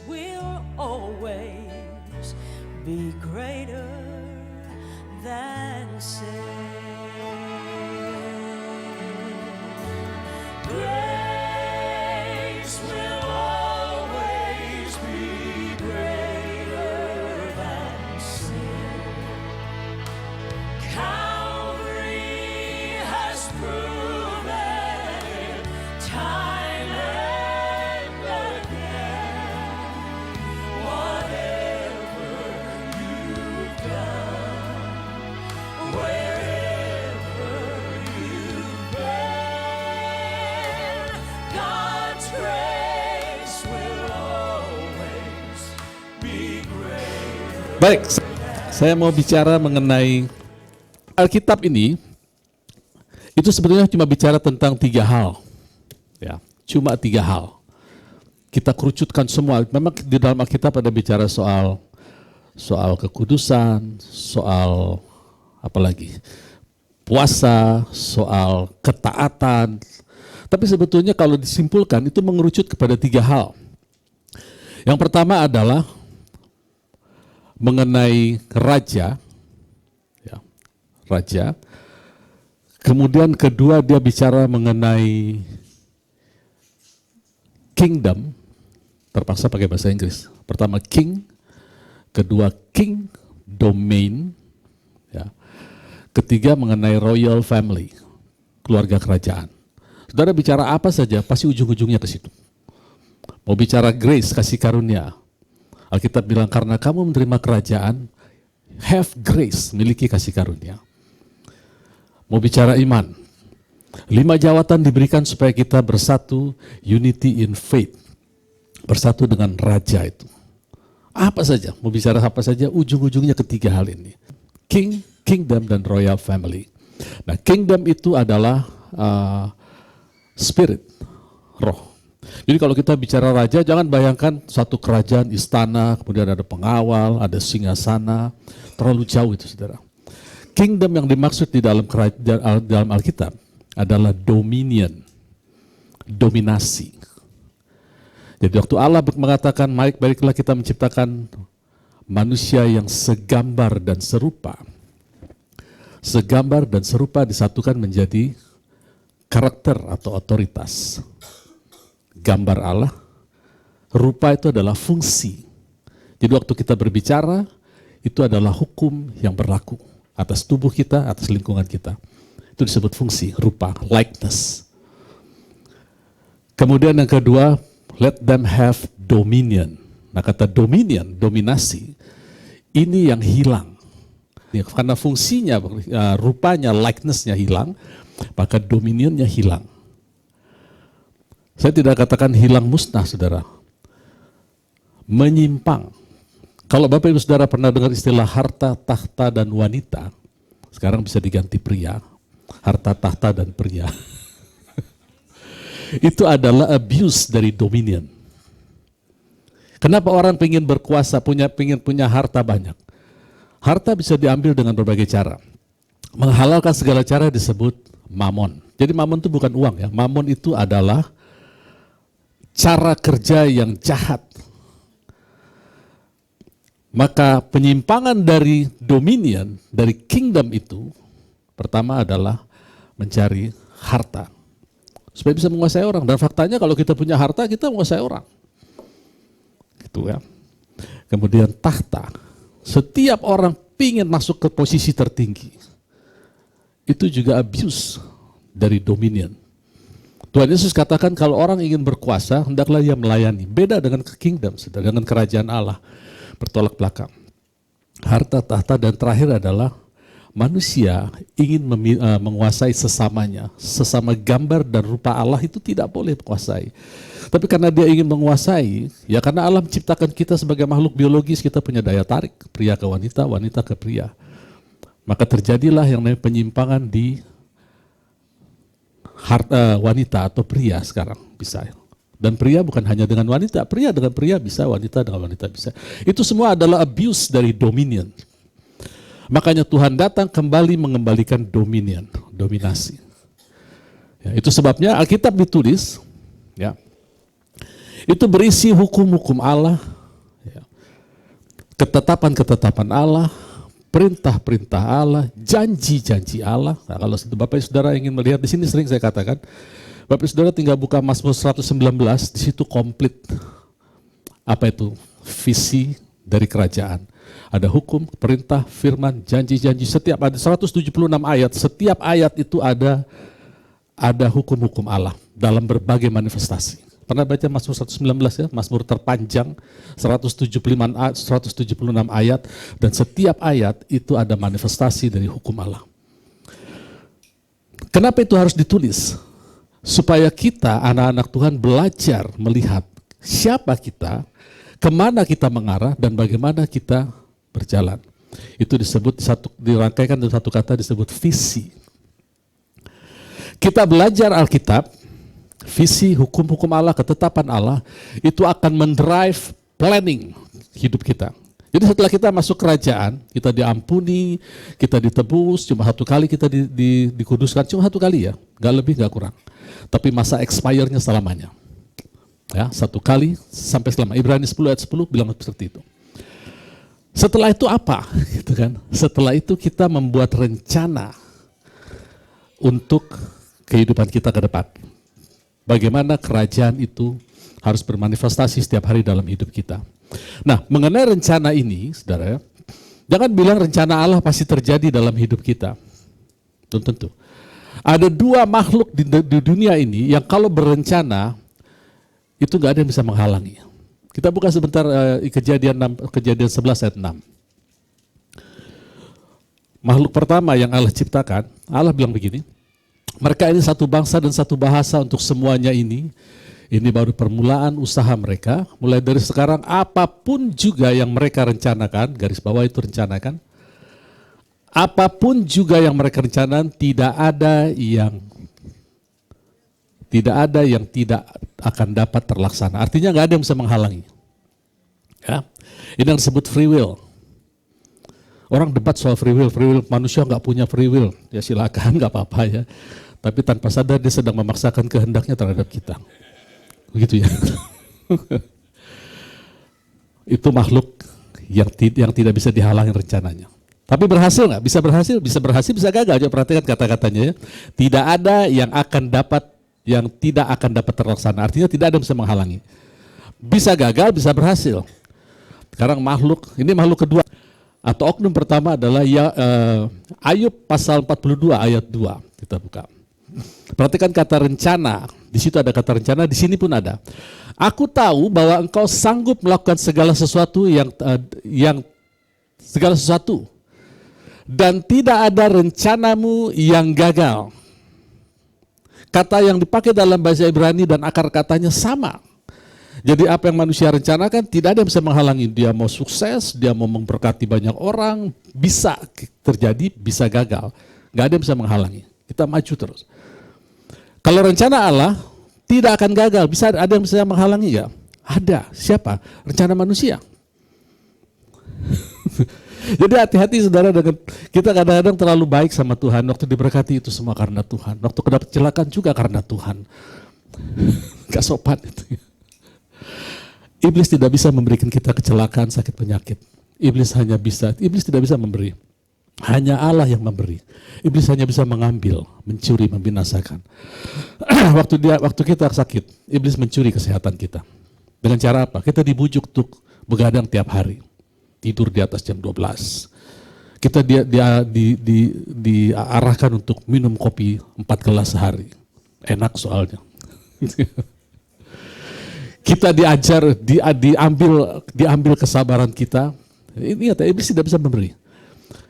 will always be greater than sin. Grace will always be greater than sin. Calvary has proven it time and again. Whatever you've done, wherever you've been, God's grace will always be greater. Baik, saya mau bicara mengenai Alkitab ini. Itu sebenarnya cuma bicara tentang 3 hal, ya, cuma 3 hal. Kita kerucutkan semua. Memang di dalam Alkitab ada bicara soal kekudusan, soal apa lagi? Puasa, soal ketaatan. Tapi sebetulnya kalau disimpulkan itu mengerucut kepada 3 hal. Yang pertama adalah mengenai raja, ya, raja. Kemudian kedua dia bicara mengenai kingdom, terpaksa pakai bahasa Inggris. Pertama king, kedua king, domain, ya. Ketiga mengenai royal family, keluarga kerajaan. Saudara bicara apa saja pasti ujung-ujungnya ke situ. Mau bicara grace, kasih karunia, Alkitab bilang karena kamu menerima kerajaan, have grace, miliki kasih karunia. Mau bicara iman, 5 jawatan diberikan supaya kita bersatu, unity in faith, bersatu dengan raja itu. Apa saja, mau bicara apa saja, ujung-ujungnya ketiga hal ini. King, kingdom, dan royal family. Nah, kingdom itu adalah spirit, roh. Jadi kalau kita bicara raja, jangan bayangkan satu kerajaan, istana, kemudian ada pengawal, ada singgasana, terlalu jauh itu, saudara. Kingdom yang dimaksud di dalam Alkitab adalah dominion, dominasi. Jadi waktu Allah mengatakan, baiklah kita menciptakan manusia yang segambar dan serupa. Segambar dan serupa disatukan menjadi karakter atau otoritas. Gambar Allah, rupa itu adalah fungsi. Jadi waktu kita berbicara, itu adalah hukum yang berlaku atas tubuh kita, atas lingkungan kita. Itu disebut fungsi, rupa, likeness. Kemudian yang kedua, let them have dominion. Nah kata dominion, dominasi, ini yang hilang. Karena fungsinya, rupanya, likenessnya hilang, maka dominionnya hilang. Saya tidak katakan hilang musnah, saudara. Menyimpang. Kalau Bapak Ibu Saudara pernah dengar istilah harta, tahta, dan wanita, sekarang bisa diganti pria. Harta, tahta, dan pria. Itu adalah abuse dari dominion. Kenapa orang ingin berkuasa, ingin punya harta banyak? Harta bisa diambil dengan berbagai cara. Menghalalkan segala cara disebut mamon. Jadi mamon itu bukan uang ya. Mamon itu adalah cara kerja yang jahat. Maka penyimpangan dari dominion, dari kingdom itu, pertama adalah mencari harta. Supaya bisa menguasai orang. Dan faktanya kalau kita punya harta, kita menguasai orang. Gitu ya. Kemudian tahta. Setiap orang pingin masuk ke posisi tertinggi. Itu juga abuse dari dominion. Tuhan Yesus katakan kalau orang ingin berkuasa, hendaklah ia melayani. Beda dengan kingdom, dengan kerajaan Allah. Bertolak belakang. Harta, tahta, dan terakhir adalah manusia ingin menguasai sesamanya. Sesama gambar dan rupa Allah itu tidak boleh menguasai. Tapi karena dia ingin menguasai, ya karena Allah menciptakan kita sebagai makhluk biologis, kita punya daya tarik. Pria ke wanita, wanita ke pria. Maka terjadilah yang namanya penyimpangan di wanita atau pria sekarang bisa. Dan pria bukan hanya dengan wanita, pria dengan pria bisa, wanita dengan wanita bisa. Itu semua adalah abuse dari dominion. Makanya Tuhan datang kembali mengembalikan dominion, dominasi. Ya, itu sebabnya Alkitab ditulis, ya, Itu berisi hukum-hukum Allah, ya, ketetapan-ketetapan Allah, perintah-perintah Allah, janji-janji Allah. Nah, kalau Bapak Ibu Saudara ingin melihat di sini, sering saya katakan, Bapak Ibu Saudara tinggal buka Mazmur 119, di situ komplit apa itu visi dari kerajaan. Ada hukum, perintah, firman, janji-janji. Setiap ada 176 ayat, setiap ayat itu ada hukum-hukum Allah dalam berbagai manifestasi. Pernah baca Mazmur 119 ya, Mazmur terpanjang 176 ayat, dan setiap ayat itu ada manifestasi dari hukum Allah. Kenapa itu harus ditulis? Supaya kita anak-anak Tuhan belajar melihat siapa kita, kemana kita mengarah, dan bagaimana kita berjalan. Itu disebut dirangkaikan dalam satu kata, disebut visi. Kita belajar Alkitab, visi, hukum-hukum Allah, ketetapan Allah, itu akan mendrive planning hidup kita. Jadi setelah kita masuk kerajaan, kita diampuni, kita ditebus, cuma satu kali kita dikuduskan, cuma satu kali ya, nggak lebih nggak kurang. Tapi masa expire-nya selamanya. Ya, satu kali sampai selama. Ibrani 10 ayat 10 bilang seperti itu. Setelah itu apa? Gitu kan? Setelah itu kita membuat rencana untuk kehidupan kita ke depan. Bagaimana kerajaan itu harus bermanifestasi setiap hari dalam hidup kita. Nah, mengenai rencana ini, saudara, jangan bilang rencana Allah pasti terjadi dalam hidup kita. Belum tentu. Ada dua makhluk di dunia ini yang kalau berencana, itu nggak ada yang bisa menghalangi. Kita buka sebentar kejadian 11 ayat 6. Makhluk pertama yang Allah ciptakan, Allah bilang begini, mereka ini satu bangsa dan satu bahasa untuk semuanya ini baru permulaan usaha mereka, mulai dari sekarang apapun juga yang mereka rencanakan, garis bawah itu rencanakan, apapun juga yang mereka rencanakan, tidak ada yang tidak akan dapat terlaksana. Artinya nggak ada yang bisa menghalangi. Ya. Ini yang disebut free will. Orang debat soal free will manusia nggak punya free will. Ya silakan, nggak apa-apa ya. Tapi tanpa sadar dia sedang memaksakan kehendaknya terhadap kita. Begitu ya. Itu makhluk yang tidak bisa dihalangi rencananya. Tapi berhasil nggak? Bisa berhasil, bisa gagal. Coba perhatikan kata-katanya ya. Tidak ada yang tidak akan dapat terlaksana. Artinya tidak ada yang bisa menghalangi. Bisa gagal, bisa berhasil. Sekarang ini makhluk kedua. Atau oknum pertama adalah Ayub pasal 42 ayat 2. Kita buka. Perhatikan kata rencana. Di situ ada kata rencana, di sini pun ada. Aku tahu bahwa engkau sanggup melakukan segala sesuatu segala sesuatu. Dan tidak ada rencanamu yang gagal. Kata yang dipakai dalam bahasa Ibrani dan akar katanya sama. Jadi apa yang manusia rencanakan tidak ada yang bisa menghalangi. Dia mau sukses, dia mau memberkati banyak orang, bisa terjadi, bisa gagal. Nggak ada yang bisa menghalangi. Kita maju terus. Kalau rencana Allah tidak akan gagal, bisa ada yang bisa menghalangi ya? Ada. Siapa? Rencana manusia. Jadi hati-hati saudara, dengan kita kadang-kadang terlalu baik sama Tuhan, waktu diberkati itu semua karena Tuhan, waktu kena kecelakaan juga karena Tuhan. Gak sopan itu. Iblis tidak bisa memberikan kita kecelakaan, sakit, penyakit. Iblis tidak bisa memberi. Hanya Allah yang memberi. Iblis hanya bisa mengambil, mencuri, membinasakan. Waktu kita sakit, iblis mencuri kesehatan kita. Dengan cara apa? Kita dibujuk untuk begadang tiap hari. Tidur di atas jam 12. Kita diarahkan untuk minum kopi 4 gelas sehari. Enak soalnya. Kita diajar, diambil kesabaran kita. Ini iblis tidak bisa memberi.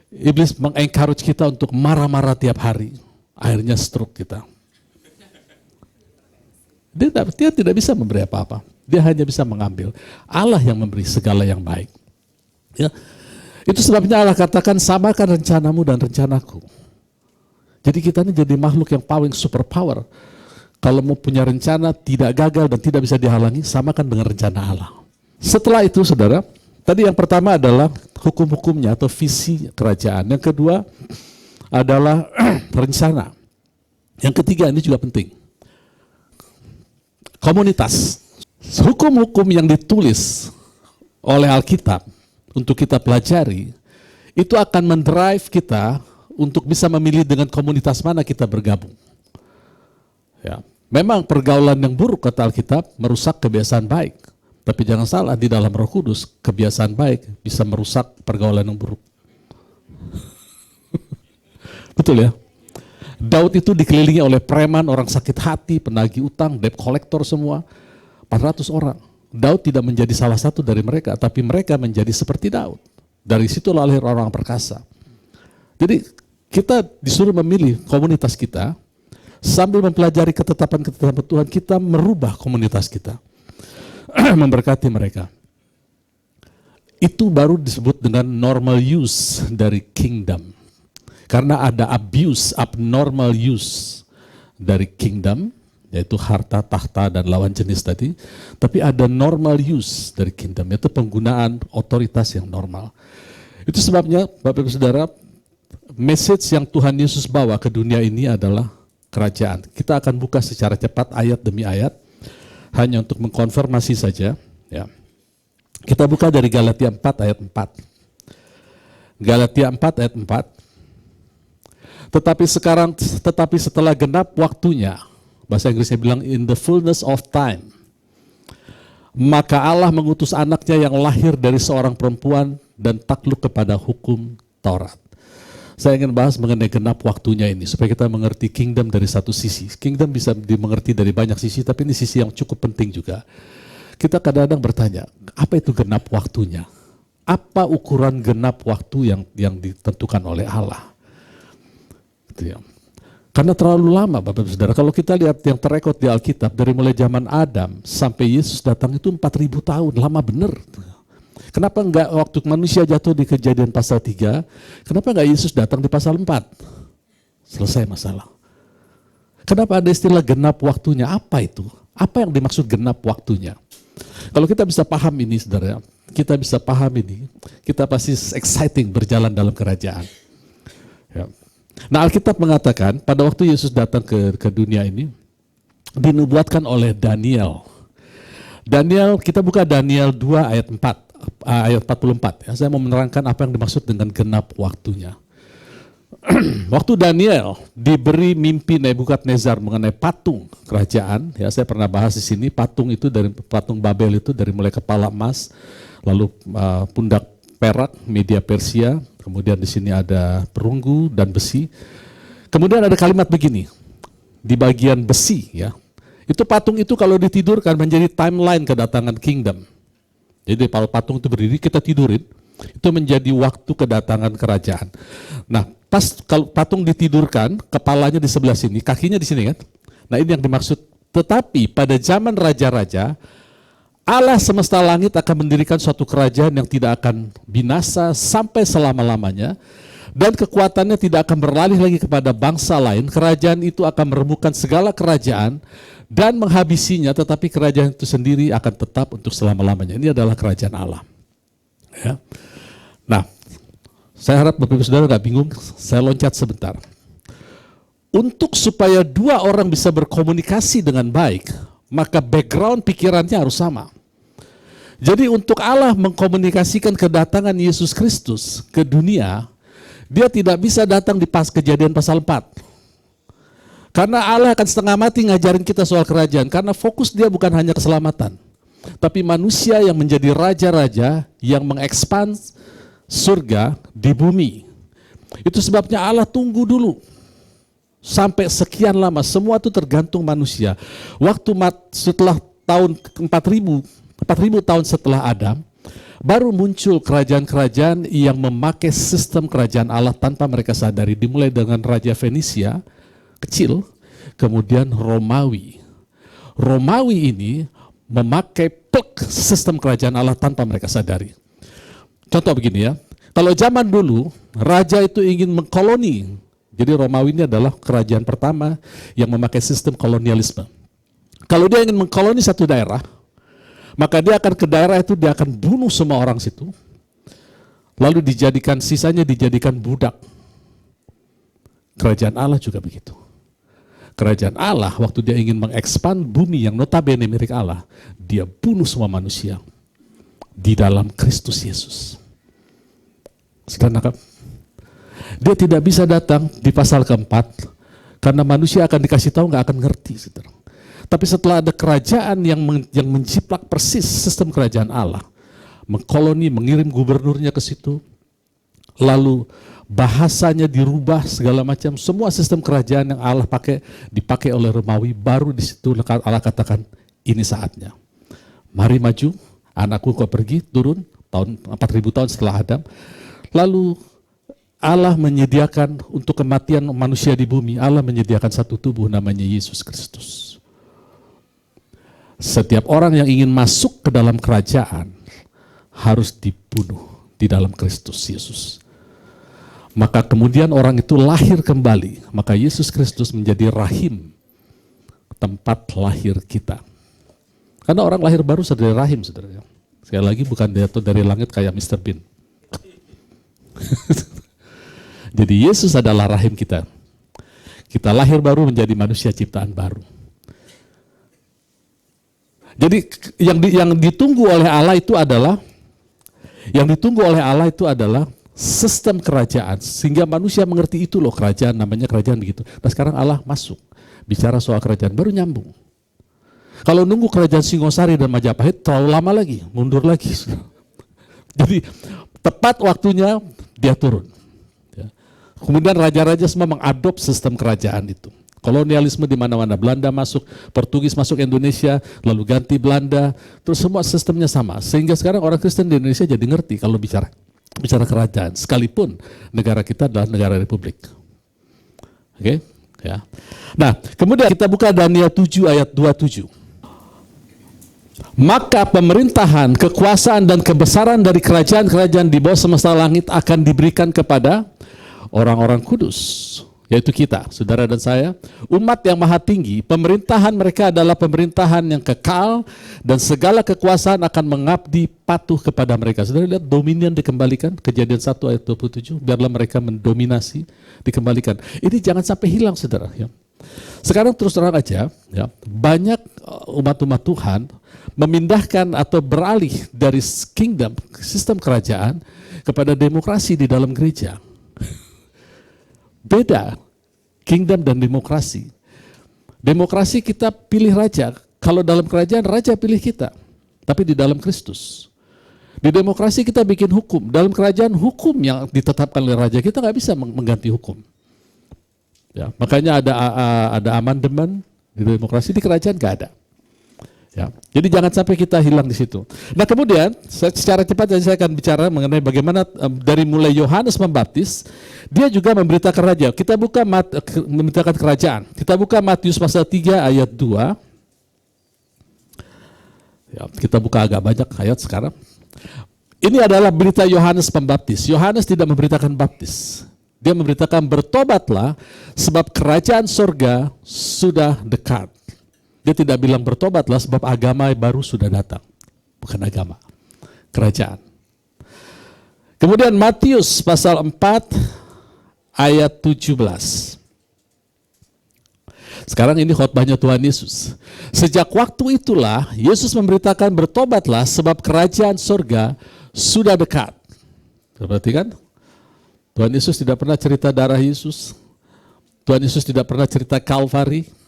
Iblis mengencourage kita untuk marah-marah tiap hari. Akhirnya stroke kita. Dia tidak bisa memberi apa-apa. Dia hanya bisa mengambil. Allah yang memberi segala yang baik. Ya. Itu sebabnya Allah katakan, samakan rencanamu dan rencanaku. Jadi kita ini jadi makhluk yang paling super power. Kalau mau punya rencana tidak gagal dan tidak bisa dihalangi, samakan dengan rencana Allah. Setelah itu saudara, tadi yang pertama adalah hukum-hukumnya atau visi kerajaan. Yang kedua adalah rencana. Yang ketiga ini juga penting. Komunitas. Hukum-hukum yang ditulis oleh Alkitab untuk kita pelajari, itu akan mendrive kita untuk bisa memilih dengan komunitas mana kita bergabung. Ya. Memang pergaulan yang buruk kata Alkitab merusak kebiasaan baik. Tapi jangan salah, di dalam Roh Kudus kebiasaan baik bisa merusak pergaulan yang buruk. Betul ya? Daud itu dikelilingi oleh preman, orang sakit hati, penagih utang, debt collector semua. 400 orang. Daud tidak menjadi salah satu dari mereka, tapi mereka menjadi seperti Daud. Dari situ lahir orang perkasa. Jadi kita disuruh memilih komunitas kita, sambil mempelajari ketetapan-ketetapan Tuhan, kita merubah komunitas kita. Memberkati mereka. Itu baru disebut dengan normal use dari kingdom. Karena ada abuse, abnormal use dari kingdom, yaitu harta, tahta, dan lawan jenis tadi. Tapi ada normal use dari kingdom, yaitu penggunaan otoritas yang normal. Itu sebabnya, Bapak Ibu Saudara, message yang Tuhan Yesus bawa ke dunia ini adalah kerajaan. Kita akan buka secara cepat ayat demi ayat, hanya untuk mengkonfirmasi saja. Ya. Kita buka dari Galatia 4 ayat 4. Galatia 4 ayat 4. Tetapi setelah genap waktunya, bahasa Inggrisnya bilang in the fullness of time, maka Allah mengutus anaknya yang lahir dari seorang perempuan dan takluk kepada hukum Taurat. Saya ingin bahas mengenai genap waktunya ini, supaya kita mengerti kingdom dari satu sisi. Kingdom bisa dimengerti dari banyak sisi, tapi ini sisi yang cukup penting juga. Kita kadang-kadang bertanya, apa itu genap waktunya? Apa ukuran genap waktu yang ditentukan oleh Allah? Gitu ya. Karena terlalu lama, Bapak Ibu Saudara. Kalau kita lihat yang terekod di Alkitab, dari mulai zaman Adam sampai Yesus datang itu 4.000 tahun, lama bener. Kenapa enggak waktu manusia jatuh di Kejadian pasal 3, kenapa enggak Yesus datang di pasal 4? Selesai masalah. Kenapa ada istilah genap waktunya? Apa itu? Apa yang dimaksud genap waktunya? Kalau kita bisa paham ini, saudara, kita bisa paham ini, kita pasti exciting berjalan dalam kerajaan. Ya. Nah, Alkitab mengatakan pada waktu Yesus datang ke dunia ini, dinubuatkan oleh Daniel. Daniel, kita buka Daniel 2 ayat 4, ayat 44. Ya. Saya mau menerangkan apa yang dimaksud dengan genap waktunya. Waktu Daniel diberi mimpi Nebukadnezar mengenai patung kerajaan, ya saya pernah bahas di sini, patung itu dari patung Babel itu dari mulai kepala emas, lalu pundak perak, media Persia, kemudian di sini ada perunggu dan besi. Kemudian ada kalimat begini di bagian besi, ya. Itu patung itu kalau ditidurkan menjadi timeline kedatangan kingdom. Jadi kalau patung itu berdiri kita tidurin, itu menjadi waktu kedatangan kerajaan. Nah, pas kalau patung ditidurkan, kepalanya di sebelah sini, kakinya di sini kan. Nah, ini yang dimaksud. Tetapi pada zaman raja-raja, Allah semesta langit akan mendirikan suatu kerajaan yang tidak akan binasa sampai selama-lamanya, dan kekuatannya tidak akan beralih lagi kepada bangsa lain. Kerajaan itu akan meremukkan segala kerajaan dan menghabisinya, tetapi kerajaan itu sendiri akan tetap untuk selama-lamanya. Ini adalah kerajaan Allah. Ya. Nah, saya harap Bapak Ibu Saudara nggak bingung, saya loncat sebentar. Untuk supaya dua orang bisa berkomunikasi dengan baik, maka background pikirannya harus sama. Jadi untuk Allah mengkomunikasikan kedatangan Yesus Kristus ke dunia, dia tidak bisa datang di Kejadian pasal 4. Karena Allah akan setengah mati ngajarin kita soal kerajaan, karena fokus dia bukan hanya keselamatan, tapi manusia yang menjadi raja-raja yang mengekspand surga di bumi. Itu sebabnya Allah tunggu dulu sampai sekian lama, semua itu tergantung manusia. Waktu setelah tahun 4.000 tahun setelah Adam, baru muncul kerajaan-kerajaan yang memakai sistem kerajaan Allah tanpa mereka sadari. Dimulai dengan Raja Fenisia, kecil, kemudian Romawi. Romawi ini memakai sistem kerajaan Allah tanpa mereka sadari. Contoh begini ya, kalau zaman dulu, raja itu ingin mengkoloni. Jadi Romawi ini adalah kerajaan pertama yang memakai sistem kolonialisme. Kalau dia ingin mengkoloni satu daerah, maka dia akan ke daerah itu, dia akan bunuh semua orang situ, lalu sisanya dijadikan budak. Kerajaan Allah juga begitu. Kerajaan Allah waktu dia ingin mengekspan bumi yang notabene milik Allah, dia bunuh semua manusia di dalam Kristus Yesus. Sudah nangkap? Dia tidak bisa datang di pasal keempat karena manusia akan dikasih tahu nggak akan ngerti. Saudara. Tapi setelah ada kerajaan yang menjiplak persis sistem kerajaan Allah, mengkoloni, mengirim gubernurnya ke situ, lalu bahasanya dirubah segala macam, semua sistem kerajaan yang Allah dipakai oleh Romawi, baru di situ Allah katakan ini saatnya. Mari maju, anakku kau pergi, turun tahun 4000 tahun setelah Adam. Lalu Allah menyediakan untuk kematian manusia di bumi, Allah menyediakan satu tubuh namanya Yesus Kristus. Setiap orang yang ingin masuk ke dalam kerajaan harus dibunuh di dalam Kristus Yesus. Maka kemudian orang itu lahir kembali, maka Yesus Kristus menjadi rahim, tempat lahir kita. Karena orang lahir baru dari rahim, saudara. Sekali lagi bukan jatuh dari langit kayak Mr. Bean. Jadi Yesus adalah rahim kita. Kita lahir baru menjadi manusia ciptaan baru. Jadi yang ditunggu oleh Allah itu adalah sistem kerajaan, sehingga manusia mengerti itu loh kerajaan, namanya kerajaan begitu. Nah sekarang Allah masuk, bicara soal kerajaan, baru nyambung. Kalau nunggu kerajaan Singosari dan Majapahit, terlalu lama lagi, mundur lagi. Jadi tepat waktunya dia turun. Kemudian raja-raja semua mengadop sistem kerajaan itu. Kolonialisme di mana-mana, Belanda masuk, Portugis masuk Indonesia, lalu ganti Belanda, terus semua sistemnya sama. Sehingga sekarang orang Kristen di Indonesia jadi ngerti kalau bicara kerajaan, sekalipun negara kita adalah negara republik. Oke? Ya. Nah, kemudian kita buka Daniel 7 ayat 27. Maka pemerintahan, kekuasaan dan kebesaran dari kerajaan-kerajaan di bawah semesta langit akan diberikan kepada orang-orang kudus, yaitu kita, saudara dan saya, umat yang maha tinggi. Pemerintahan mereka adalah pemerintahan yang kekal dan segala kekuasaan akan mengabdi patuh kepada mereka. Saudara lihat dominion dikembalikan, Kejadian 1 ayat 27, biarlah mereka mendominasi, dikembalikan. Ini jangan sampai hilang, saudara. Ya. Sekarang terus terang aja, ya, banyak umat-umat Tuhan memindahkan atau beralih dari kingdom, sistem kerajaan, kepada demokrasi di dalam gereja. Beda kingdom dan demokrasi. Demokrasi kita pilih raja, kalau dalam kerajaan raja pilih kita, tapi di dalam Kristus. Di demokrasi kita bikin hukum, dalam kerajaan hukum yang ditetapkan oleh raja, kita nggak bisa mengganti hukum. Ya, makanya ada amandemen di demokrasi, di kerajaan nggak ada. Ya, jadi jangan sampai kita hilang di situ. Nah kemudian secara cepat saya akan bicara mengenai bagaimana dari mulai Yohanes Pembaptis, dia juga memberitakan raja. Kita buka memberitakan kerajaan. Kita buka Matius pasal 3 ayat 2. Ya, kita buka agak banyak ayat sekarang. Ini adalah berita Yohanes Pembaptis. Yohanes tidak memberitakan baptis. Dia memberitakan bertobatlah sebab kerajaan surga sudah dekat. Dia tidak bilang bertobatlah sebab agama baru sudah datang. Bukan agama, kerajaan. Kemudian Matius pasal 4 ayat 17. Sekarang ini khotbahnya Tuhan Yesus. Sejak waktu itulah Yesus memberitakan bertobatlah sebab kerajaan surga sudah dekat. Perhatikan, Tuhan Yesus tidak pernah cerita darah Yesus. Tuhan Yesus tidak pernah cerita Kalvari.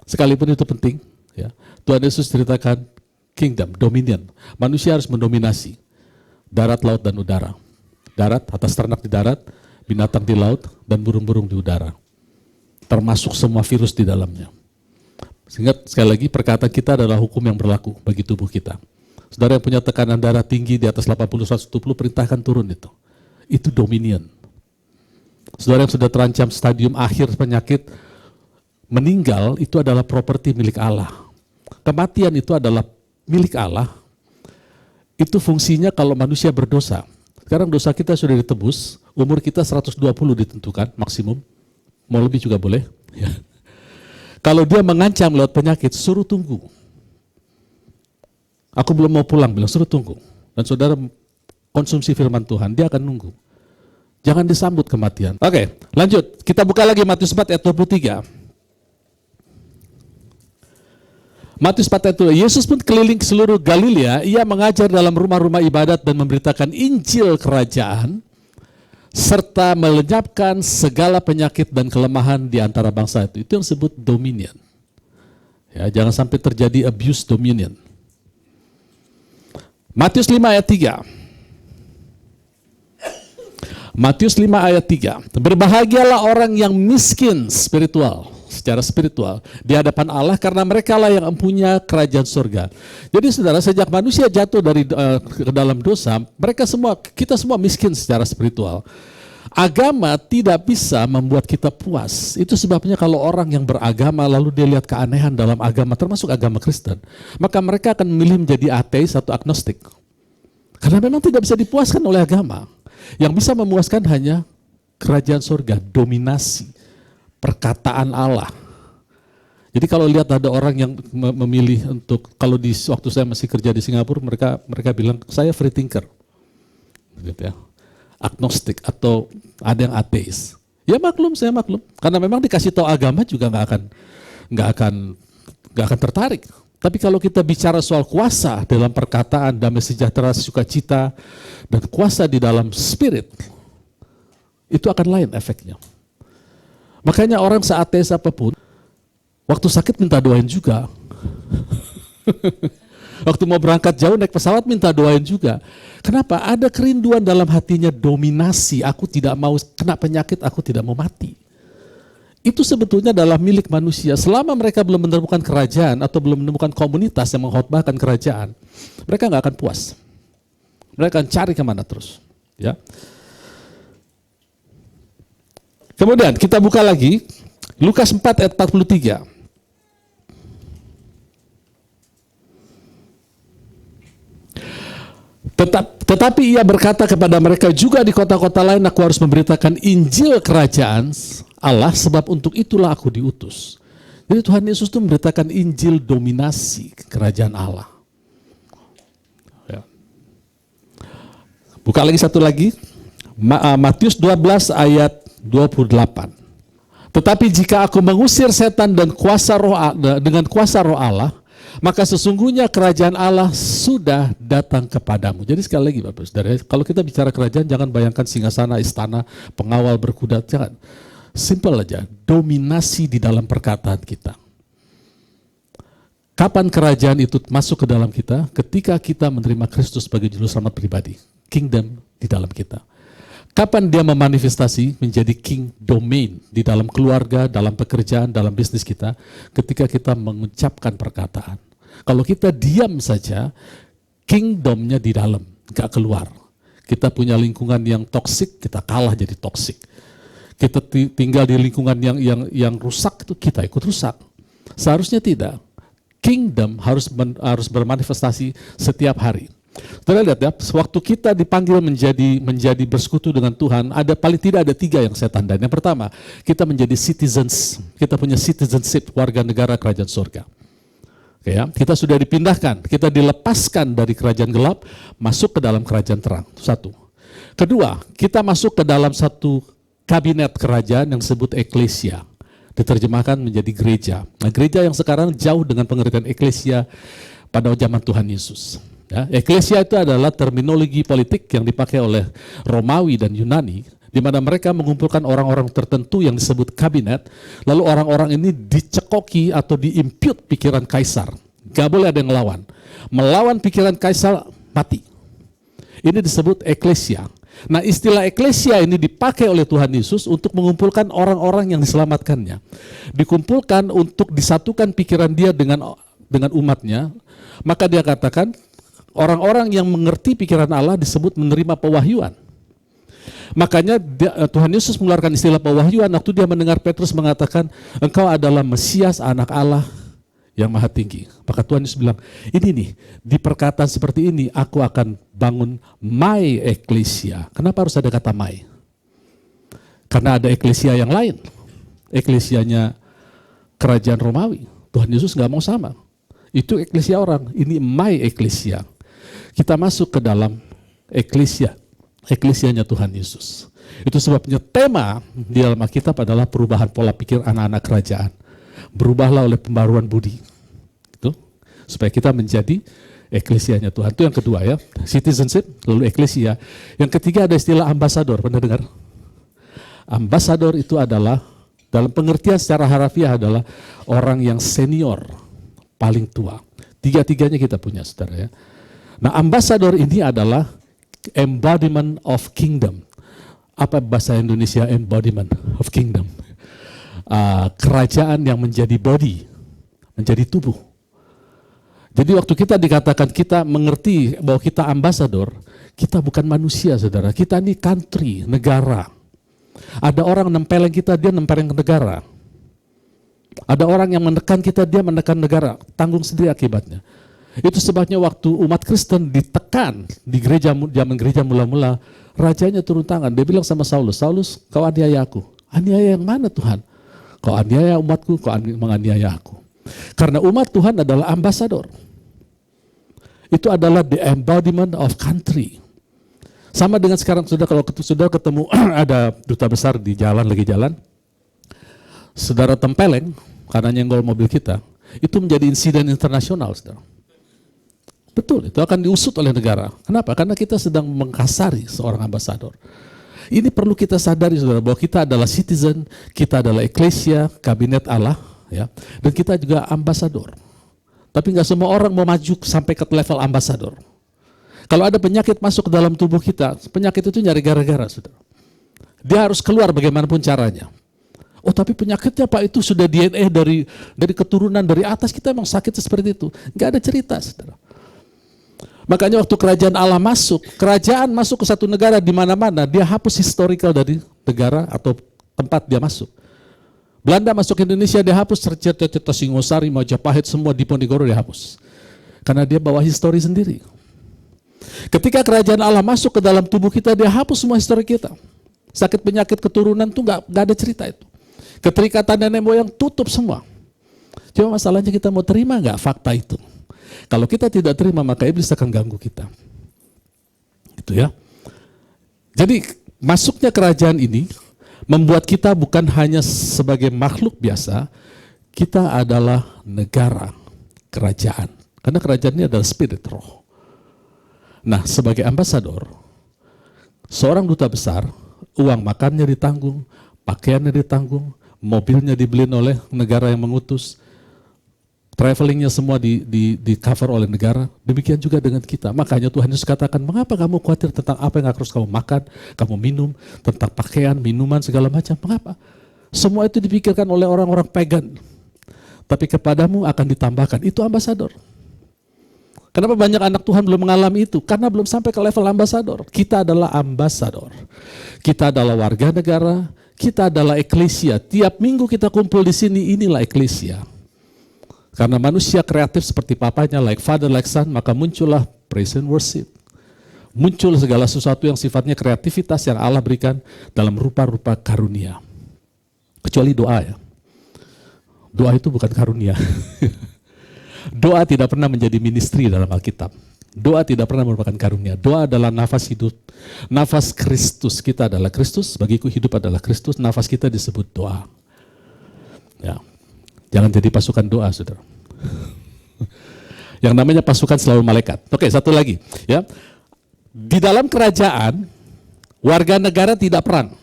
Sekalipun itu penting, ya. Tuhan Yesus ceritakan kingdom, dominion. Manusia harus mendominasi darat, laut, dan udara. Darat, atas ternak di darat, binatang di laut, dan burung-burung di udara. Termasuk semua virus di dalamnya. Sehingga sekali lagi perkataan kita adalah hukum yang berlaku bagi tubuh kita. Saudara yang punya tekanan darah tinggi di atas 80-120, perintahkan turun itu. Itu dominion. Saudara yang sudah terancam stadium akhir penyakit, meninggal, itu adalah properti milik Allah. Kematian itu adalah milik Allah. Itu fungsinya kalau manusia berdosa. Sekarang dosa kita sudah ditebus, umur kita 120 ditentukan maksimum. Mau lebih juga boleh. Ya. Kalau dia mengancam lewat penyakit, suruh tunggu. Aku belum mau pulang, bilang suruh tunggu. Dan saudara konsumsi firman Tuhan, dia akan nunggu. Jangan disambut kematian. Oke, lanjut. Kita buka lagi Matius 4 ayat 23. Matius 4 ayat 2, Yesus pun keliling seluruh Galilea, ia mengajar dalam rumah-rumah ibadat dan memberitakan Injil kerajaan, serta melenyapkan segala penyakit dan kelemahan di antara bangsa itu. Itu yang disebut dominion. Ya, jangan sampai terjadi abuse dominion. Matius 5 ayat 3. Matius 5 ayat 3. Berbahagialah orang yang miskin secara spiritual di hadapan Allah, karena mereka lah yang mempunyai kerajaan surga. Jadi saudara, sejak manusia jatuh ke dalam dosa, kita semua miskin secara spiritual. Agama tidak bisa membuat kita puas. Itu sebabnya kalau orang yang beragama lalu dia lihat keanehan dalam agama, termasuk agama Kristen, maka mereka akan memilih menjadi ateis atau agnostik. Karena memang tidak bisa dipuaskan oleh agama. Yang bisa memuaskan hanya kerajaan surga, dominasi, perkataan Allah. Jadi kalau lihat ada orang yang memilih untuk, kalau waktu saya masih kerja di Singapura, mereka bilang saya free thinker, gitu ya, agnostik, atau ada yang ateis. Ya maklum, saya maklum, karena memang dikasih tahu agama juga nggak akan tertarik. Tapi kalau kita bicara soal kuasa dalam perkataan, damai sejahtera, sukacita, dan kuasa di dalam spirit, itu akan lain efeknya. Makanya orang seateis apapun, waktu sakit minta doain juga. Waktu mau berangkat jauh naik pesawat minta doain juga. Kenapa? Ada kerinduan dalam hatinya, dominasi. Aku tidak mau kena penyakit, aku tidak mau mati. Itu sebetulnya adalah milik manusia. Selama mereka belum menemukan kerajaan atau belum menemukan komunitas yang mengkhotbahkan kerajaan, mereka nggak akan puas. Mereka akan cari kemana terus. Ya. Kemudian kita buka lagi Lukas 4 ayat 43. Tetapi ia berkata kepada mereka, juga di kota-kota lain aku harus memberitakan Injil kerajaan Allah, sebab untuk itulah aku diutus. Jadi Tuhan Yesus itu memberitakan Injil dominasi kerajaan Allah. Ya. Buka lagi satu lagi, Matius 12 ayat 28. Tetapi jika aku mengusir setan dengan kuasa roh Allah, maka sesungguhnya kerajaan Allah sudah datang kepadamu. Jadi sekali lagi Bapak Saudara, kalau kita bicara kerajaan, jangan bayangkan singgasana, istana, pengawal berkuda, jangan. Simple aja, dominasi di dalam perkataan kita. Kapan kerajaan itu masuk ke dalam kita? Ketika kita menerima Kristus sebagai juru selamat pribadi. Kingdom di dalam kita. Kapan dia memanifestasi menjadi king domain di dalam keluarga, dalam pekerjaan, dalam bisnis kita? Ketika kita mengucapkan perkataan. Kalau kita diam saja, kingdomnya di dalam, gak keluar. Kita punya lingkungan yang toksik, kita kalah jadi toksik. Kita tinggal di lingkungan yang rusak, itu kita ikut rusak. Seharusnya tidak. Kingdom harus bermanifestasi setiap hari. Kita lihat ya, waktu kita dipanggil menjadi bersekutu dengan Tuhan, paling tidak ada 3 yang saya tandain. Yang pertama, kita menjadi citizens, kita punya citizenship, warga negara kerajaan surga. Oke ya, kita sudah dipindahkan, kita dilepaskan dari kerajaan gelap, masuk ke dalam kerajaan terang. Satu. Kedua, kita masuk ke dalam satu kabinet kerajaan yang disebut eklesia. Diterjemahkan menjadi gereja. Nah, gereja yang sekarang jauh dengan pengertian eklesia pada zaman Tuhan Yesus. Ya, eklesia itu adalah terminologi politik yang dipakai oleh Romawi dan Yunani, di mana mereka mengumpulkan orang-orang tertentu yang disebut kabinet, lalu orang-orang ini dicekoki atau diimpute pikiran kaisar. Gak boleh ada yang melawan pikiran kaisar, mati. Ini disebut eklesia. Nah, istilah eklesia ini dipakai oleh Tuhan Yesus untuk mengumpulkan orang-orang yang diselamatkannya. Dikumpulkan untuk disatukan pikiran dia dengan umatnya, maka dia katakan, orang-orang yang mengerti pikiran Allah disebut menerima pewahyuan. Makanya Tuhan Yesus mengeluarkan istilah pewahyuan waktu dia mendengar Petrus mengatakan, engkau adalah Mesias, anak Allah yang maha tinggi. Maka Tuhan Yesus bilang, ini nih, di perkataan seperti ini aku akan bangun my eklesia. Kenapa harus ada kata my? Karena ada eklesia yang lain. Eklesianya kerajaan Romawi. Tuhan Yesus gak mau sama. Itu eklesia orang, ini my eklesia. Kita masuk ke dalam eklesianya Tuhan Yesus. Itu sebabnya tema di dalam Alkitab adalah perubahan pola pikir anak-anak kerajaan. Berubahlah oleh pembaruan budi. Itu supaya kita menjadi eklesianya Tuhan. Itu yang kedua ya, citizenship, lalu eklesia. Yang ketiga ada istilah ambasador, pernah dengar? Ambasador itu adalah, dalam pengertian secara harafiah adalah orang yang senior, paling tua. Tiga-tiganya kita punya, saudara ya. Nah, ambasador ini adalah embodiment of kingdom. Apa bahasa Indonesia embodiment of kingdom? Kerajaan yang menjadi body, menjadi tubuh. Jadi waktu kita dikatakan kita mengerti bahwa kita ambasador, kita bukan manusia, saudara. Kita ini country, negara. Ada orang nempelin kita, dia nempelin ke negara. Ada orang yang menekan kita, dia menekan negara. Tanggung sendiri akibatnya. Itu sebabnya waktu umat Kristen ditekan di gereja, zaman gereja mula-mula, rajanya turun tangan. Dia bilang sama Saulus, Saulus, kau aniaya aku. Aniaya yang mana Tuhan? Kau aniaya umatku, kau menganiaya aku. Karena umat Tuhan adalah ambasador. Itu adalah the embodiment of country. Sama dengan sekarang kalau sudah ketemu ada duta besar di jalan, lagi jalan, saudara tempeleng karena nyenggol mobil kita, itu menjadi insiden internasional, saudara. Betul, itu akan diusut oleh negara. Kenapa? Karena kita sedang mengkasari seorang ambasador. Ini perlu kita sadari, saudara, bahwa kita adalah citizen, kita adalah eklesia, kabinet Allah, ya, dan kita juga ambasador. Tapi nggak semua orang mau maju sampai ke level ambasador. Kalau ada penyakit masuk ke dalam tubuh kita, penyakit itu nyari gara-gara, saudara. Dia harus keluar bagaimanapun caranya. Oh, tapi penyakitnya Pak itu sudah DNA dari keturunan dari atas, kita emang sakit seperti itu. Nggak ada cerita, saudara. Makanya waktu kerajaan Allah masuk, kerajaan masuk ke satu negara di mana-mana, dia hapus historical dari negara atau tempat dia masuk. Belanda masuk ke Indonesia, dia hapus cerita-cerita Singosari, Majapahit, semua Diponegoro dia hapus. Karena dia bawa histori sendiri. Ketika kerajaan Allah masuk ke dalam tubuh kita, dia hapus semua histori kita. Sakit penyakit keturunan tuh nggak ada cerita itu. Keterikatan nenek moyang tutup semua. Cuma masalahnya kita mau terima nggak fakta itu. Kalau kita tidak terima, maka iblis akan ganggu kita. Gitu ya. Jadi masuknya kerajaan ini membuat kita bukan hanya sebagai makhluk biasa, kita adalah negara, kerajaan. Karena kerajaan ini adalah spirit, roh. Nah, sebagai ambasador, seorang duta besar, uang makannya ditanggung, pakaiannya ditanggung, mobilnya dibeli oleh negara yang mengutus, travelingnya semua di cover oleh negara. Demikian juga dengan kita. Makanya Tuhan Yesus katakan, mengapa kamu khawatir tentang apa yang harus kamu makan, kamu minum, tentang pakaian, minuman, segala macam. Mengapa? Semua itu dipikirkan oleh orang-orang pagan. Tapi kepadamu akan ditambahkan. Itu ambasador. Kenapa banyak anak Tuhan belum mengalami itu? Karena belum sampai ke level ambasador. Kita adalah ambasador. Kita adalah warga negara. Kita adalah eklesia. Tiap minggu kita kumpul di sini, inilah eklesia. Karena manusia kreatif seperti papanya, like father, like son, maka muncullah praise and worship. Muncul segala sesuatu yang sifatnya kreativitas yang Allah berikan dalam rupa-rupa karunia. Kecuali doa ya. Doa itu bukan karunia. Doa tidak pernah menjadi ministry dalam Alkitab. Doa tidak pernah merupakan karunia. Doa adalah nafas hidup. Nafas Kristus, kita adalah Kristus, bagiku hidup adalah Kristus, nafas kita disebut doa. Ya. Jangan jadi pasukan doa, saudara. Yang namanya pasukan selalu malaikat. Oke, satu lagi. Ya, di dalam kerajaan, warga negara tidak perang.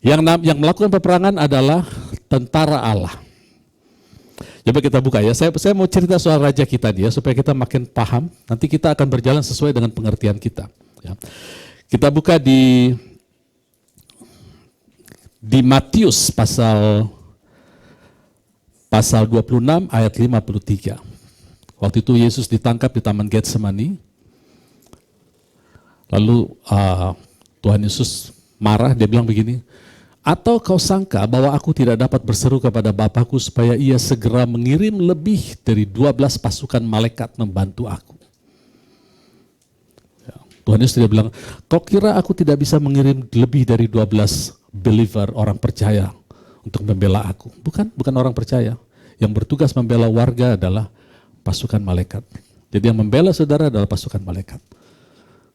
Yang melakukan peperangan adalah tentara Allah. Coba kita buka ya. Saya mau cerita soal raja kita dia supaya kita makin paham. Nanti kita akan berjalan sesuai dengan pengertian kita. Ya. Kita buka di Matius pasal 26 ayat 53. Waktu itu Yesus ditangkap di Taman Getsemani. Lalu Tuhan Yesus marah, dia bilang begini, atau kau sangka bahwa aku tidak dapat berseru kepada Bapakku supaya ia segera mengirim lebih dari 12 pasukan malaikat membantu aku. Ya, Tuhan Yesus dia bilang, kau kira aku tidak bisa mengirim lebih dari 12 believer, orang percaya untuk membela aku? Bukan orang percaya. Yang bertugas membela warga adalah pasukan malaikat. Jadi yang membela saudara adalah pasukan malaikat.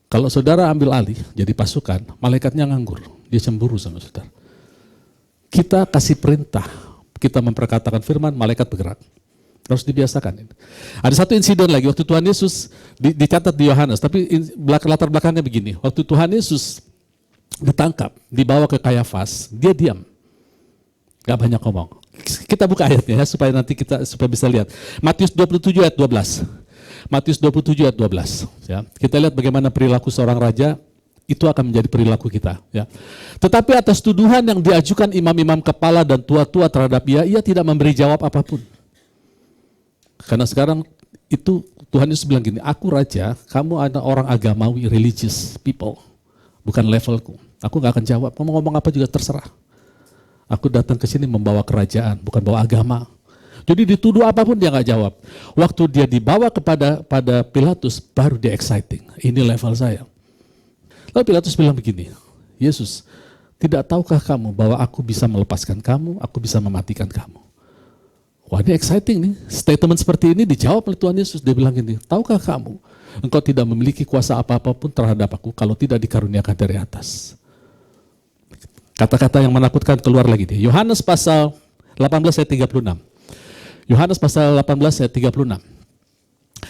Kalau saudara ambil alih jadi pasukan, malaikatnya nganggur. Dia cemburu sama saudara. Kita kasih perintah, kita memperkatakan firman, malaikat bergerak. Harus dibiasakan. Ada satu insiden lagi, waktu Tuhan Yesus dicatat di Yohanes, tapi latar belakangnya begini. Waktu Tuhan Yesus ditangkap, dibawa ke Kayafas, dia diam. Gak banyak ngomong. Kita buka ayatnya ya, supaya nanti kita bisa lihat. Matius 27 ayat 12. Matius 27 ayat 12. Ya. Kita lihat bagaimana perilaku seorang raja, itu akan menjadi perilaku kita. Ya. Tetapi atas tuduhan yang diajukan imam-imam kepala dan tua-tua terhadap ia tidak memberi jawab apapun. Karena sekarang itu Tuhan Yesus bilang gini, aku raja, kamu ada orang agamawi, religious people, bukan levelku. Aku gak akan jawab, kamu ngomong apa juga terserah. Aku datang ke sini membawa kerajaan, bukan bawa agama. Jadi dituduh apapun dia gak jawab. Waktu dia dibawa pada Pilatus, baru dia exciting. Ini level saya. Lalu Pilatus bilang begini, Yesus, tidak tahukah kamu bahwa aku bisa melepaskan kamu, aku bisa mematikan kamu? Wah, ini exciting nih. Statement seperti ini dijawab oleh Tuhan Yesus. Dia bilang gini, tahukah kamu, engkau tidak memiliki kuasa apa-apapun terhadap aku kalau tidak dikaruniakan dari atas. Kata-kata yang menakutkan keluar lagi nih. Yohanes pasal 18 ayat 36. Yohanes pasal 18 ayat 36.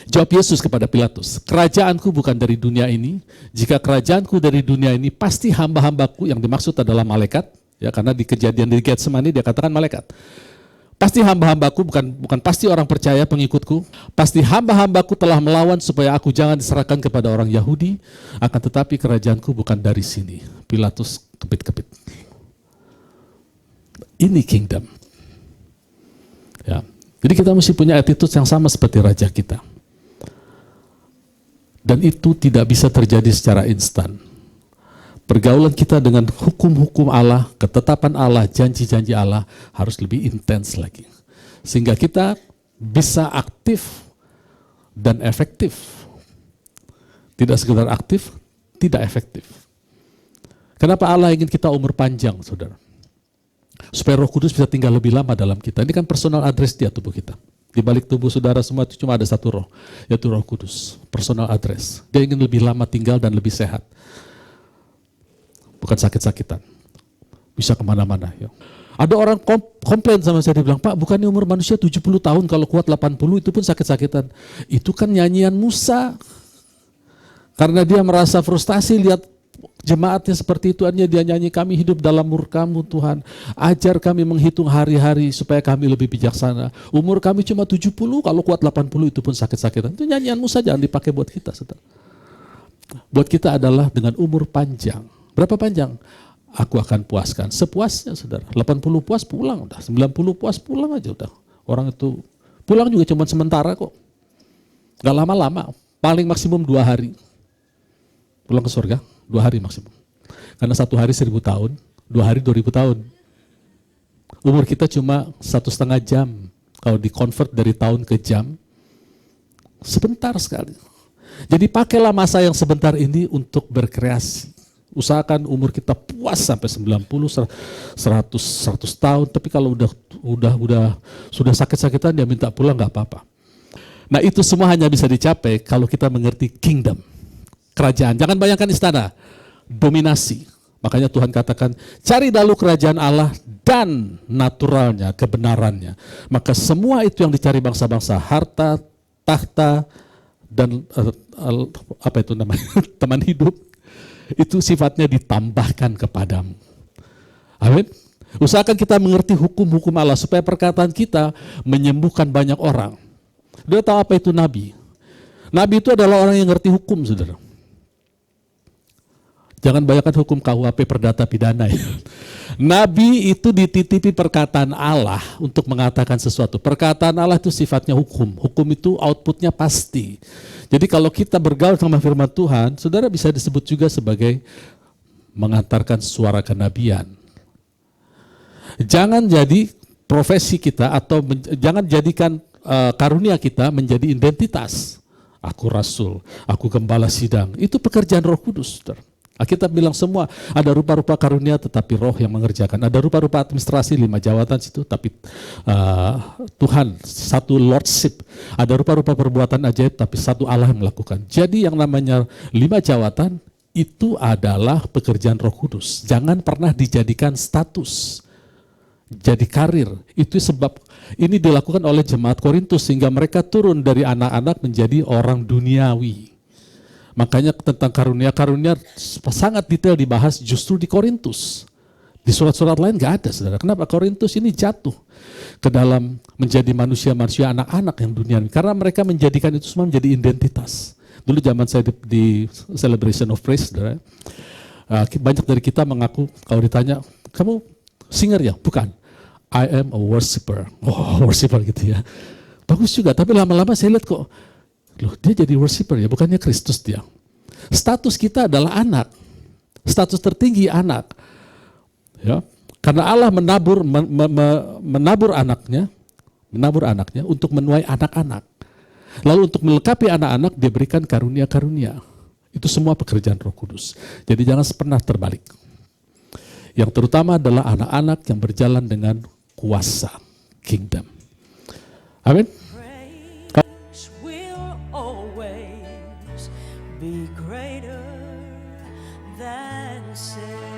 Jawab Yesus kepada Pilatus, kerajaanku bukan dari dunia ini. Jika kerajaanku dari dunia ini, pasti hamba-hambaku, yang dimaksud adalah malaikat, ya, karena di kejadian di Getsemani dia katakan malaikat. Pasti hamba-hambaku, bukan pasti orang percaya pengikutku, pasti hamba-hambaku telah melawan supaya aku jangan diserahkan kepada orang Yahudi, akan tetapi kerajaanku bukan dari sini. Pilatus kepit-kepit. Ini kingdom. Ya. Jadi kita mesti punya attitude yang sama seperti raja kita. Dan itu tidak bisa terjadi secara instan. Pergaulan kita dengan hukum-hukum Allah, ketetapan Allah, janji-janji Allah harus lebih intens lagi. Sehingga kita bisa aktif dan efektif. Tidak sekedar aktif, tidak efektif. Kenapa Allah ingin kita umur panjang, saudara? Supaya Roh Kudus bisa tinggal lebih lama dalam kita. Ini kan personal address dia tubuh kita. Di balik tubuh saudara semua itu cuma ada satu roh, yaitu Roh Kudus. Personal address. Dia ingin lebih lama tinggal dan lebih sehat. Bukan sakit-sakitan. Bisa kemana-mana. Ya. Ada orang komplain sama saya, dia bilang, Pak, bukannya umur manusia 70 tahun, kalau kuat 80 itu pun sakit-sakitan. Itu kan nyanyian Musa. Karena dia merasa frustasi lihat jemaatnya seperti itu, hanya dia nyanyi, kami hidup dalam murka-Mu Tuhan. Ajar kami menghitung hari-hari supaya kami lebih bijaksana. Umur kami cuma 70, kalau kuat 80 itu pun sakit-sakitan. Itu nyanyian Musa, jangan dipakai buat kita. Saudara. Buat kita adalah dengan umur panjang. Berapa panjang? Aku akan puaskan. Sepuasnya, saudara. 80 puas pulang udah. 90 puas pulang aja udah. Orang itu pulang juga cuma sementara kok. Gak lama-lama. Paling maksimum 2 hari. Pulang ke surga, 2 hari maksimum. Karena 1 hari 1000 tahun, 2 hari 2000 tahun. Umur kita cuma 1,5 jam. Kalau di-convert dari tahun ke jam, sebentar sekali. Jadi pakailah masa yang sebentar ini untuk berkreasi. Usahakan umur kita puas sampai 90, 100 tahun. Tapi kalau sudah sakit-sakitan dia minta pulang nggak apa-apa. Nah itu semua hanya bisa dicapai kalau kita mengerti kingdom, kerajaan. Jangan bayangkan istana, dominasi. Makanya Tuhan katakan, cari dahulu kerajaan Allah dan naturalnya, kebenarannya. Maka semua itu yang dicari bangsa-bangsa, harta, tahta, dan apa itu namanya, teman hidup, itu sifatnya ditambahkan kepadamu. Amin. Usahakan kita mengerti hukum-hukum Allah supaya perkataan kita menyembuhkan banyak orang. Dia tahu apa itu nabi. Nabi itu adalah orang yang ngerti hukum, saudara. Jangan bayangkan hukum KUHP perdata pidana ya. Nabi itu dititipi perkataan Allah untuk mengatakan sesuatu. Perkataan Allah itu sifatnya hukum. Hukum itu outputnya pasti. Jadi kalau kita bergaul sama firman Tuhan, saudara bisa disebut juga sebagai mengantarkan suara kenabian. Jangan jadi profesi kita atau jangan jadikan karunia kita menjadi identitas. Aku rasul, aku gembala sidang. Itu pekerjaan Roh Kudus, saudara. Kita bilang semua ada rupa-rupa karunia tetapi roh yang mengerjakan. Ada rupa-rupa administrasi 5 jawatan situ tapi Tuhan satu lordship. Ada rupa-rupa perbuatan ajaib tapi satu Allah yang melakukan. Jadi yang namanya 5 jawatan itu adalah pekerjaan Roh Kudus. Jangan pernah dijadikan status. jadi karir. Itu sebab ini dilakukan oleh jemaat Korintus sehingga mereka turun dari anak-anak menjadi orang duniawi. Makanya tentang karunia-karunia sangat detail dibahas justru di Korintus. Di surat-surat lain nggak ada, saudara. Kenapa? Korintus ini jatuh ke dalam menjadi manusia-manusia anak-anak yang duniawi. Karena mereka menjadikan itu semua menjadi identitas. Dulu zaman saya di Celebration of Praise, saudara, banyak dari kita mengaku kalau ditanya, kamu singer ya? Bukan. I am a worshiper. Oh, worshiper gitu ya. Bagus juga, tapi lama-lama saya lihat kok, loh dia jadi worshiper ya, bukannya Kristus dia. Status kita adalah anak. Status tertinggi anak. Ya, karena Allah menabur anaknya untuk menuai anak-anak. Lalu untuk melengkapi anak-anak dia berikan karunia-karunia. Itu semua pekerjaan Roh Kudus. Jadi jangan pernah terbalik. Yang terutama adalah anak-anak yang berjalan dengan kuasa kingdom. Amin. Praise will always be greater than sin.